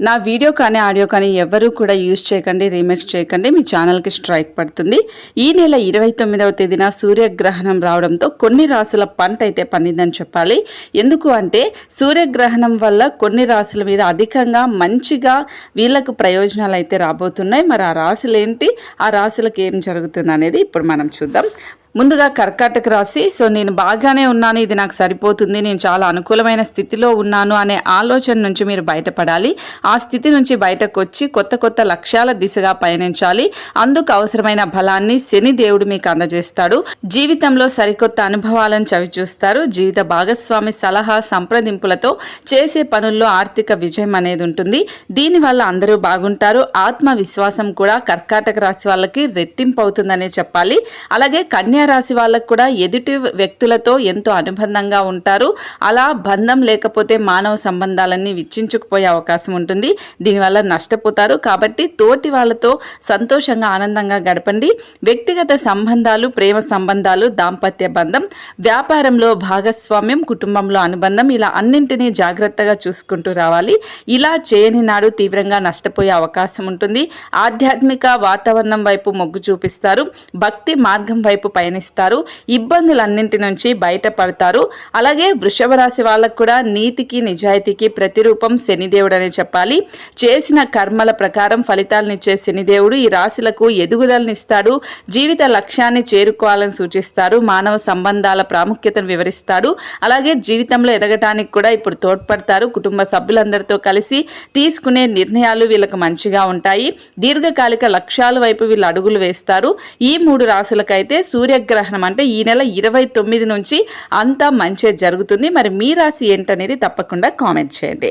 నా వీడియో కానీ ఆడియో కానీ ఎవరు కూడా యూజ్ చేయకండి, రీమిక్స్ చేయకండి, మీ ఛానల్కి స్ట్రైక్ పడుతుంది. ఈ నెల 29వ తేదీన సూర్యగ్రహణం రావడంతో కొన్ని రాసుల పంట అయితే పండిందని చెప్పాలి. ఎందుకు అంటే సూర్యగ్రహణం వల్ల కొన్ని రాసుల మీద అధికంగా మంచిగా వీళ్ళకు ప్రయోజనాలు అయితే రాబోతున్నాయి. మరి ఆ రాశులు ఏంటి, ఆ రాశులకు ఏం జరుగుతుంది అనేది ఇప్పుడు మనం చూద్దాం. ముందుగా కర్కాటక రాశి. సో నేను బాగానే ఉన్నాను, ఇది నాకు సరిపోతుంది, నేను చాలా అనుకూలమైన స్థితిలో ఉన్నాను అనే ఆలోచన నుంచి మీరు బయటపడాలి. ఆ స్థితి నుంచి బయటకు వచ్చి కొత్త కొత్త లక్ష్యాల దిశగా పయనించాలి. అందుకు అవసరమైన బలాన్ని శని దేవుడు మీకు అందజేస్తాడు. జీవితంలో సరికొత్త అనుభవాలను చవిచూస్తారు. జీవిత భాగస్వామి సలహా సంప్రదింపులతో చేసే పనుల్లో ఆర్థిక విజయం అనేది ఉంటుంది. దీనివల్ల అందరూ బాగుంటారు. ఆత్మవిశ్వాసం కూడా కర్కాటక రాశి వాళ్ళకి రెట్టింపు అవుతుందనే చెప్పాలి. అలాగే కన్యా రాశి వాళ్ళకు కూడా ఎదుటి వ్యక్తులతో ఎంతో అనుబంధంగా ఉంటారు. అలా బంధం లేకపోతే మానవ సంబంధాలన్నీ విచ్చించుకుపోయే అవకాశం ఉంటుంది. దీనివల్ల నష్టపోతారు. కాబట్టి తోటి వాళ్ళతో సంతోషంగా ఆనందంగా గడపండి. వ్యక్తిగత సంబంధాలు, ప్రేమ సంబంధాలు, దాంపత్య బంధం, వ్యాపారంలో భాగస్వామ్యం, కుటుంబంలో అనుబంధం, ఇలా అన్నింటినీ జాగ్రత్తగా చూసుకుంటూ రావాలి. ఇలా చేయని నాడు తీవ్రంగా నష్టపోయే అవకాశం ఉంటుంది. ఆధ్యాత్మిక వాతావరణం వైపు మొగ్గు చూపిస్తారు. భక్తి మార్గం వైపు పయనిస్తారు. ఇబ్బందులన్నింటి నుంచి బయటపడతారు. అలాగే వృషభ రాశి వాళ్ళకు కూడా నీతికి నిజాయితీకి ప్రతిరూపం శనిదేవుడు అని చెప్పాలి. చేసిన కర్మల ప్రకారం ఫలితాలనిచ్చే శనిదేవుడు ఈ రాశులకు ఎదుగుదలనిస్తాడు. జీవిత లక్ష్యాన్ని చేరుకోవాలని సూచిస్తారు. మానవ సంబంధాల ప్రాముఖ్యతను వివరిస్తాడు. అలాగే జీవితంలో ఎదగటానికి కూడా ఇప్పుడు తోడ్పడతారు. కుటుంబ సభ్యులందరితో కలిసి తీసుకునే నిర్ణయాలు వీళ్ళకి మంచిగా ఉంటాయి. దీర్ఘకాలిక లక్ష్యాల వైపు వీళ్ళు అడుగులు వేస్తారు. ఈ 3 రాశులకైతే సూర్యగ్రహణం అంటే ఈ నెల 29 నుంచి అంతా మంచి జరుగుతుంది. మరి మీ రాశి ఏంటనేది తప్పకుండా కామెంట్ చేయండి.